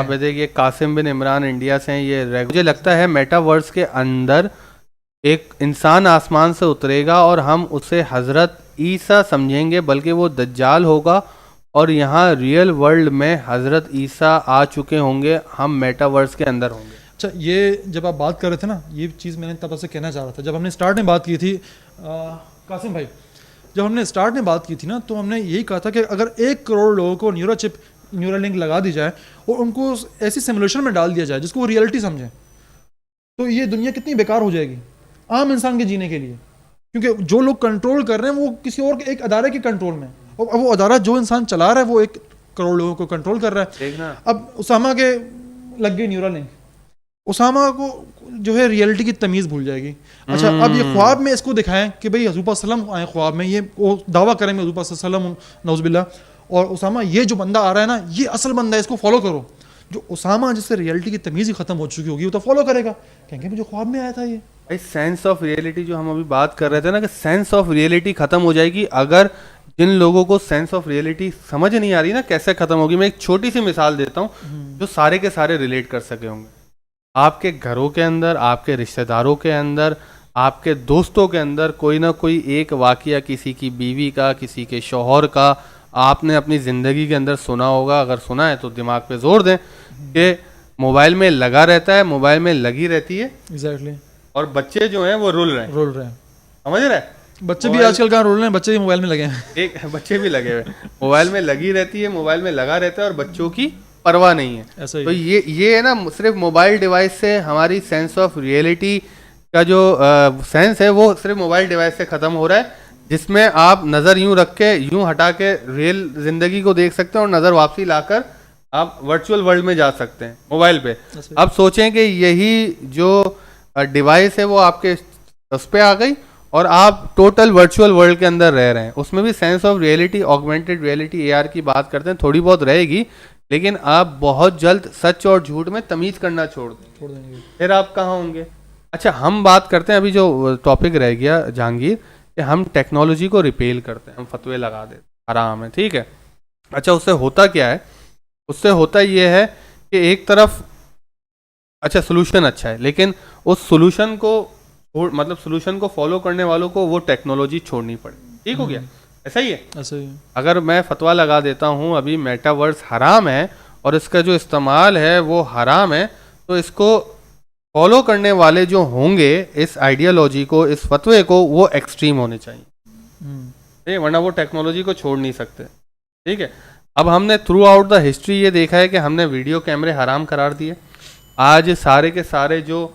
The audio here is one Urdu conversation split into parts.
آپ دیکھیے قاسم بن عمران انڈیا سے ہیں، یہ مجھے لگتا ہے میٹاورس کے اندر ایک انسان آسمان سے اترے گا اور ہم اسے حضرت عیسیٰ سمجھیں گے، بلکہ وہ دجال ہوگا اور یہاں ریئل ورلڈ میں حضرت عیسیٰ آ چکے ہوں گے، ہم میٹاورس کے اندر ہوں گے۔ اچھا، یہ جب آپ بات کر رہے تھے نا، یہ چیز میں نے تب سے کہنا چاہ رہا تھا، جب ہم نے اسٹارٹ میں بات کی تھی قاسم بھائی، جب ہم نے اسٹارٹ میں بات کی تھی نا، تو ہم نے یہی کہا تھا کہ اگر 1 کروڑ لوگوں کو نیورو چپ نیورل لنک لگا دی جائے اور ان کو ایسی سیمولیشن میں ڈال دیا جائے جس کو وہ ریئلٹی سمجھیں، تو یہ دنیا کتنی بیکار ہو جائے گی عام انسان کے جینے کے لیے، کیونکہ جو لوگ کنٹرول کر رہے ہیں وہ کسی اور ایک ادارے کے کنٹرول میں، اور وہ ادارہ جو انسان چلا رہا ہے وہ 1 کروڑ لوگوں کو کنٹرول کر رہا ہے۔ اب اسامہ کے لگ گئی نیورل لنک، اسامہ کو جو ہے ریئلٹی کی تمیز بھول جائے گی۔ اچھا، اب یہ خواب میں اس کو دکھائیں کہ بھئی حضور صلی اللہ علیہ وسلم آئے خواب میں، یہ وہ دعویٰ کریں گے حضور صلی اللہ علیہ وسلم نعوذ باللہ، اور اسامہ یہ جو بندہ آ رہا ہے نا یہ اصل بندہ ہے، اس کو فالو کرو۔ جو اسامہ جس سے ریئلٹی کی تمیز ہی ختم ہو چکی ہوگی وہ تو فالو کرے گا، کہیں گے مجھے خواب میں آیا تھا یہ۔ سینس آف ریئلٹی جو ہم ابھی بات کر رہے تھے نا، کہ سینس آف ریئلٹی ختم ہو جائے گی اگر جن لوگوں کو سینس آف ریئلٹی سمجھ نہیں آ رہی نا کیسے ختم ہوگی۔ میں ایک چھوٹی سی مثال دیتا ہوں جو سارے کے سارے ریلیٹ کر سکے ہوں گے۔ آپ کے گھروں کے اندر، آپ کے رشتہ داروں کے اندر، آپ کے دوستوں کے اندر کوئی نہ کوئی ایک واقعہ کسی کی بیوی کا، کسی کے شوہر کا آپ نے اپنی زندگی کے اندر سنا ہوگا۔ اگر سنا ہے تو دماغ پہ زور دیں کہ موبائل میں لگا رہتا ہے، موبائل میں لگی رہتی ہے، ایگزیکٹلی، اور بچے جو ہیں وہ رول رہے ہیں، سمجھ رہے ہیں؟ بچے بھی آج کل کہاں رول رہے ہیں، بچے بھی موبائل میں لگے ہیں، ایک بچے بھی لگے ہوئے، موبائل میں لگی رہتی ہے، موبائل میں لگا رہتا ہے اور بچوں کی پرواہ نہیں ہے۔ تو یہ ہے نا، صرف موبائل ڈیوائس سے ہماری سینس آف ریئلٹی کا جو سینس ہے وہ صرف موبائل ڈیوائس سے ختم ہو رہا ہے، جس میں آپ نظر یوں رکھ کے یوں ہٹا کے ریئل زندگی کو دیکھ سکتے ہیں اور نظر واپسی لا کر آپ ورچوئل ورلڈ میں جا سکتے ہیں موبائل پہ۔ اب سوچیں کہ یہی جو ڈیوائس ہے وہ آپ کے اس پہ آ گئی اور آپ ٹوٹل ورچوئل ورلڈ کے اندر رہ رہے ہیں، اس میں بھی sense of reality, augmented reality, A R کی بات کرتے ہیں، تھوڑی بہت رہے گی، لیکن آپ بہت جلد سچ اور جھوٹ میں تمیز کرنا چھوڑ دیں گے، پھر آپ کہاں ہوں گے؟ اچھا، ہم بات کرتے ہیں ابھی جو ٹاپک رہ گیا جہانگیر، کہ ہم ٹیکنالوجی کو ریپیل کرتے ہیں، ہم فتوے لگا دیتے، حرام ہے، ٹھیک ہے۔ اچھا، اس سے ہوتا کیا ہے؟ اس سے ہوتا یہ ہے کہ ایک طرف اچھا سولوشن اچھا ہے، لیکن اس سولوشن کو مطلب سولوشن کو فالو کرنے والوں کو وہ ٹیکنالوجی چھوڑنی پڑے، ٹھیک ہو گیا؟ ایسا ہی ہے، ایسا ہی۔ اگر میں فتویٰ لگا دیتا ہوں ابھی میٹاورس حرام ہے اور اس کا جو استعمال ہے وہ حرام ہے، تو اس کو فالو کرنے والے جو ہوں گے اس آئیڈیالوجی کو، اس فتوے کو، وہ ایکسٹریم ہونے چاہیے، ورنہ وہ ٹیکنالوجی کو چھوڑ نہیں سکتے، ٹھیک ہے۔ اب ہم نے تھرو آؤٹ دا ہسٹری یہ دیکھا ہے کہ ہم نے ویڈیو کیمرے حرام قرار دیے، آج سارے کے سارے جو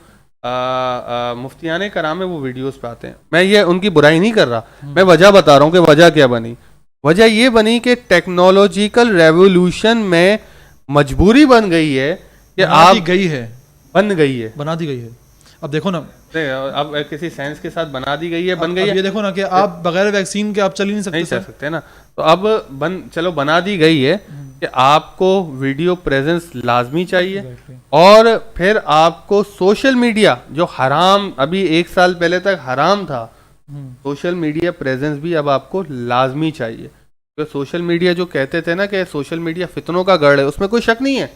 مفتیان کرام ہے وہ ویڈیوز پہ آتے ہیں۔ میں یہ ان کی برائی نہیں کر رہا، میں وجہ بتا رہا ہوں کہ وجہ کیا بنی۔ وجہ یہ بنی کہ ٹیکنالوجیکل ریولیوشن میں مجبوری بن گئی ہے کہ آپ بنا دی گئی ہے۔ اب دیکھو نا، اب کسی سائنس کے ساتھ بنا دی گئی ہے، بن گئی ہے۔ یہ دیکھو نا کہ آپ بغیر ویکسین کے آپ چل ہی نہیں سکتے نا، تو اب چلو بنا دی گئی ہے کہ آپ کو ویڈیو پریزنس لازمی چاہیے، اور پھر آپ کو سوشل میڈیا جو حرام ابھی 1 سال پہلے تک حرام تھا، سوشل میڈیا پریزنس بھی اب آپ کو لازمی چاہیے، کیونکہ سوشل میڈیا جو کہتے تھے نا کہ سوشل میڈیا فتنوں کا گڑھ ہے، اس میں کوئی شک نہیں ہے،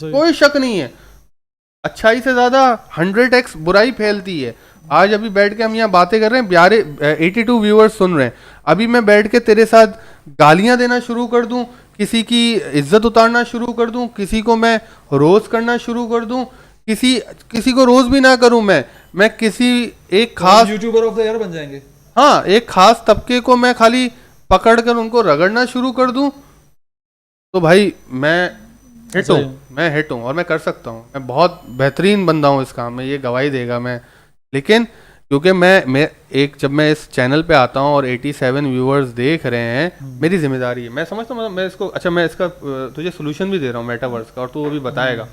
کوئی شک نہیں ہے۔ اچھائی سے زیادہ 100x برائی پھیلتی ہے۔ آج ابھی بیٹھ کے ہم یہاں باتیں کر رہے ہیں، 82 ویورز سن رہے ہیں، ابھی میں بیٹھ کے تیرے ساتھ گالیاں دینا شروع کر دوں، کسی کی عزت اتارنا شروع کر دوں، کسی کو میں روز کرنا شروع کر دوں، کسی کو روز بھی نہ کروں، میں کسی ایک خاص یوٹیوبر آف دا ایئر بن جائیں گے، ہاں، ایک خاص طبقے کو میں خالی پکڑ کر ان کو رگڑنا شروع کر دوں، تو بھائی میں ہٹ ہوں اور میں کر سکتا ہوں، میں بہت بہترین بندہ ہوں اس کام میں، یہ گواہی دے گا میں، لیکن کیونکہ میں جب میں اس چینل پہ آتا ہوں اور 87 ویورز دیکھ رہے ہیں، میری ذمہ داری ہے، میں سمجھتا ہوں میں اس کو، اچھا میں اس کا تجھے سولوشن بھی دے رہا ہوں میٹاورس کا، اور تو وہ بھی بتائے گا،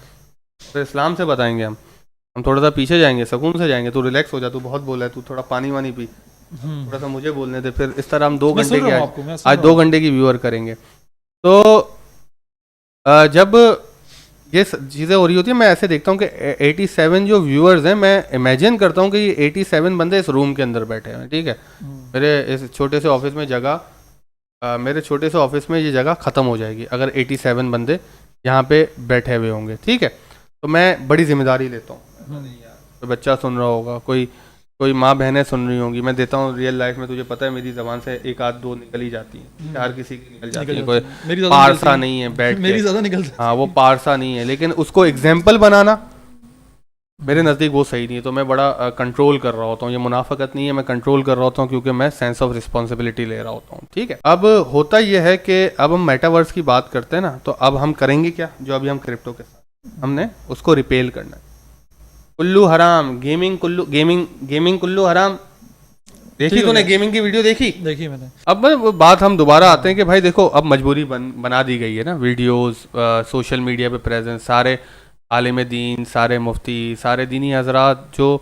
پھر اسلام سے بتائیں گے ہم تھوڑا سا پیچھے جائیں گے، سکون سے جائیں گے، تو ریلیکس ہو جا، تو بہت بولا ہے، تو تھوڑا پانی وانی پی، تھوڑا سا مجھے بولنے دے، پھر اس طرح ہم 2 گھنٹے کی آج 2 گھنٹے کی ویور کریں گے۔ تو جب یہ چیزیں ہو رہی ہوتی ہیں، میں ایسے دیکھتا ہوں کہ 87 جو ویورز ہیں، میں امیجن کرتا ہوں کہ یہ 87 بندے اس روم کے اندر بیٹھے ہیں، ٹھیک ہے، میرے اس چھوٹے سے آفس میں یہ جگہ ختم ہو جائے گی اگر 87 بندے یہاں پہ بیٹھے ہوئے ہوں گے, ٹھیک ہے, تو میں بڑی ذمہ داری لیتا ہوں. کوئی بچہ سن رہا ہوگا, کوئی ماں بہنیں سن رہی ہوں گی, میں دیتا ہوں ریئل لائف میں, تجھے پتہ ہے میری زبان سے ایک آدھ دو نکل ہی جاتی ہیں, ہر کسی کی نکل جاتی ہے, کوئی پارسا نہیں ہے بیٹھ میری زیادہ نکلتی, ہاں وہ پارسا نہیں ہے, لیکن اس کو ایگزامپل بنانا میرے نزدیک وہ صحیح نہیں ہے. تو میں بڑا کنٹرول کر رہا ہوتا ہوں, یہ منافقت نہیں ہے, میں کنٹرول کر رہا ہوتا ہوں کیونکہ میں سینس آف رسپانسبلٹی لے رہا ہوتا ہوں, ٹھیک ہے. اب ہوتا یہ ہے کہ اب ہم میٹاورس کی بات کرتے ہیں نا, تو اب ہم کریں گے کیا, جو ابھی ہم کرپٹو کے ساتھ ہم نے اس کو ریپیل کرنا ہے. کلو حرام, گیمنگ کلو حرام. دیکھی تو نے گیمنگ کی ویڈیو دیکھی میں نے. اب بات ہم دوبارہ آتے ہیں کہ بھائی دیکھو اب مجبوری بنا دی گئی ہے نا, ویڈیوز, سوشل میڈیا پہ پریزنس, سارے عالم دین, سارے مفتی, سارے دینی حضرات جو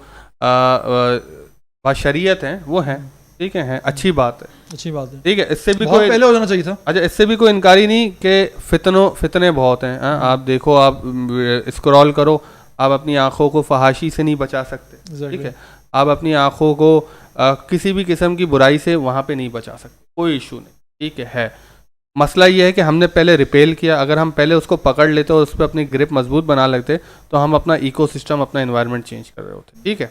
بشریت ہیں وہ ہیں, ٹھیک ہے, اچھی بات ہے, اچھی بات ہے, ٹھیک ہے. اس سے بھی کوئی پہلے ہو جانا چاہیے تھا. اچھا, اس سے بھی کوئی انکاری نہیں کہ فتنے بہت ہیں. آپ دیکھو, آپ اسکرول کرو, آپ اپنی آنکھوں کو فحاشی سے نہیں بچا سکتے, ٹھیک ہے, آپ اپنی آنکھوں کو کسی بھی قسم کی برائی سے وہاں پہ نہیں بچا سکتے, کوئی ایشو نہیں, ٹھیک ہے. مسئلہ یہ ہے کہ ہم نے پہلے ریپیل کیا, اگر ہم پہلے اس کو پکڑ لیتے اور اس پہ اپنی گرپ مضبوط بنا لیتے تو ہم اپنا ایکو سسٹم, اپنا انوائرمنٹ چینج کر رہے ہوتے, ٹھیک ہے.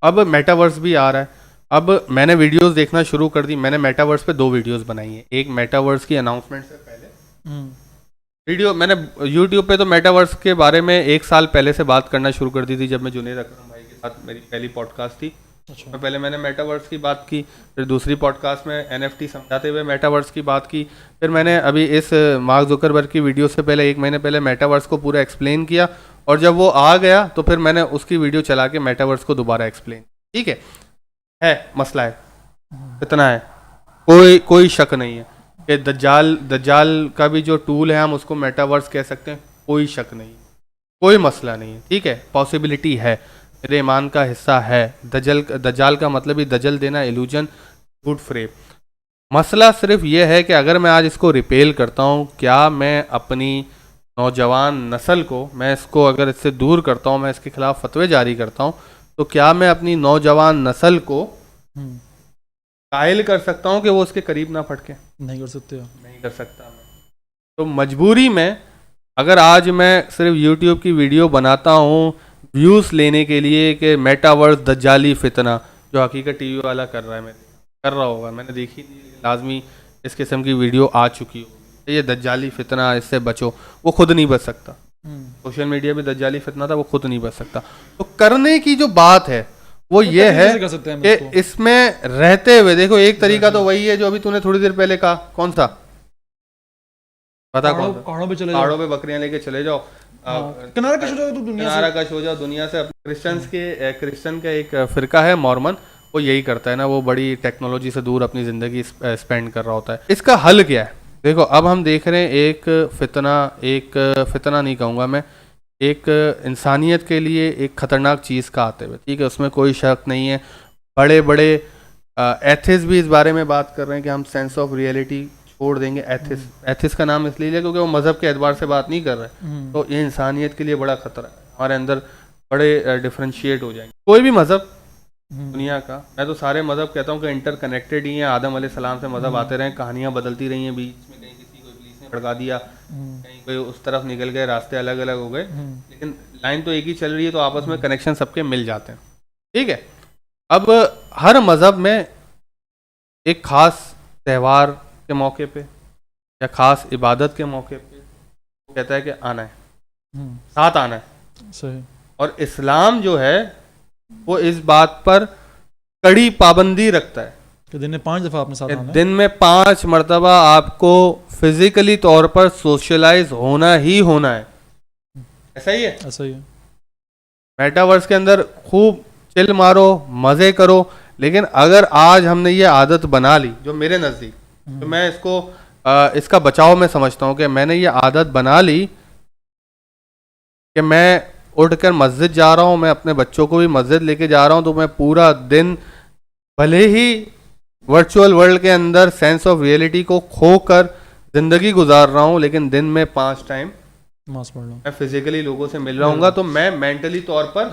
اب میٹاورس بھی آ رہا ہے. اب میں نے ویڈیوز دیکھنا شروع کر دی, میں نے میٹاورس پہ 2 ویڈیوز بنائی ہیں. ایک میٹاورس کی اناؤنسمنٹ سے پہلے ویڈیو, میں نے یوٹیوب پہ تو میٹاورس کے بارے میں 1 سال پہلے سے بات کرنا شروع کر دی تھی, جب میں جنید اکرم بھائی کے ساتھ میری پہلی پوڈ کاسٹ تھی. پہلے میں نے میٹاورس کی بات کی, پھر دوسری پوڈ کاسٹ میں NFT سمجھاتے ہوئے میٹاورس کی بات کی, پھر میں نے ابھی اس مارک زکربرگ کی ویڈیو سے پہلے 1 مہینے پہلے میٹاورس کو پورا ایکسپلین کیا, اور جب وہ آ گیا تو پھر میں نے اس کی ویڈیو چلا کے میٹاورس کو دوبارہ ایکسپلین, ٹھیک ہے. مسئلہ ہے اتنا ہے, کوئی شک نہیں ہے کہ دجال کا بھی جو ٹول ہے ہم اس کو میٹاورس کہہ سکتے ہیں, کوئی شک نہیں, کوئی مسئلہ نہیں ہے, ٹھیک ہے. پاسبلٹی ہے, میرے ایمان کا حصہ ہے. دجال کا مطلب ہی دجل دینا, ایلوژن, گڈ فریب. مسئلہ صرف یہ ہے کہ اگر میں آج اس کو ریپیل کرتا ہوں, کیا میں اپنی نوجوان نسل کو, میں اس کو اگر اس سے دور کرتا ہوں, میں اس کے خلاف فتوے جاری کرتا ہوں, تو کیا میں اپنی نوجوان نسل کو قائل کر سکتا ہوں کہ وہ اس کے قریب نہ پھٹکے؟ نہیں کر سکتے, نہیں کر سکتا میں. تو مجبوری میں اگر آج میں صرف یوٹیوب کی ویڈیو بناتا ہوں ویوز لینے کے لیے کہ میٹاورس دجالی فتنہ, جو حقیقت ٹی وی والا کر رہا ہے, میں کر رہا ہوگا, میں نے دیکھی نہیں, لازمی اس قسم کی ویڈیو آ چکی ہوگی, یہ دجالی فتنہ, اس سے بچو. وہ خود نہیں بچ سکتا, سوشل میڈیا پہ دجالی فتنہ تھا, وہ خود نہیں بچ سکتا. تو کرنے کی جو بات ہے وہ یہ ہے کہ اس میں رہتے ہوئے دیکھو, ایک طریقہ تو وہی ہے جو ابھی تو نے تھوڑی دیر پہلے کہا, کون سا پتا, پہاڑوں پہ بکریاں لے کے چلے جاؤ, کنارہ کش ہو جاؤ دنیا سے. کرسچن کا ایک فرقہ ہے مورمن, وہ یہی کرتا ہے نا, وہ بڑی ٹیکنالوجی سے دور اپنی زندگی اسپینڈ کر رہا ہوتا ہے. اس کا حل کیا ہے؟ دیکھو اب ہم دیکھ رہے ہیں ایک فتنہ نہیں کہوں گا میں, ایک انسانیت کے لیے ایک خطرناک چیز کا آتے ہوئے, ٹھیک ہے, اس میں کوئی شک نہیں ہے. بڑے بڑے ایتھس بھی اس بارے میں بات کر رہے ہیں کہ ہم سینس آف ریئلٹی چھوڑ دیں گے. ایتھس کا نام اس لیے کیونکہ وہ مذہب کے اعتبار سے بات نہیں کر رہے, تو یہ انسانیت کے لیے بڑا خطرہ ہے, ہمارے اندر بڑے ڈفرینشیٹ ہو جائیں گے. کوئی بھی مذہب دنیا کا, میں تو سارے مذہب کہتا ہوں کہ انٹر کنیکٹڈ ہی ہیں. آدم علیہ السلام سے مذہب آتے رہے, کہانیاں بدلتی رہی ہیں, بیچ میں کہیں کسی کو پولیس نے بھڑکا دیا, کہیں کوئی اس طرف نکل گئے, راستے الگ الگ ہو گئے, لیکن لائن تو ایک ہی چل رہی ہے, تو آپس میں کنیکشن سب کے مل جاتے ہیں, ٹھیک ہے. اب ہر مذہب میں ایک خاص تہوار کے موقع پہ یا خاص عبادت کے موقع پہ وہ کہتا ہے کہ آنا ہے, ساتھ آنا ہے, صحیح. اور اسلام جو ہے وہ اس بات پر کڑی پابندی رکھتا ہے کہ دن میں 5 دفعہ آپ نے ساتھ آنا ہے, دن میں 5 مرتبہ آپ کو فزیکلی طور پر سوشلائز ہونا ہی ہونا ہے. ایسا ہی ہے, ایسا ہی ہے. میٹاورس کے اندر خوب چل مارو, مزے کرو, لیکن اگر آج ہم نے یہ عادت بنا لی, جو میرے نزدیک, تو میں اس کا بچاؤ میں سمجھتا ہوں کہ میں نے یہ عادت بنا لی کہ میں اٹھ کر مسجد جا رہا ہوں, میں اپنے بچوں کو بھی مسجد لے کے جا رہا ہوں, تو میں پورا دن بھلے ہی ورچوئل ورلڈ کے اندر سینس آف ریئلٹی کو کھو کر زندگی گزار رہا ہوں, لیکن دن میں 5 ٹائم میں فزیکلی لوگوں سے مل رہا ہوں گا, تو میں مینٹلی طور پر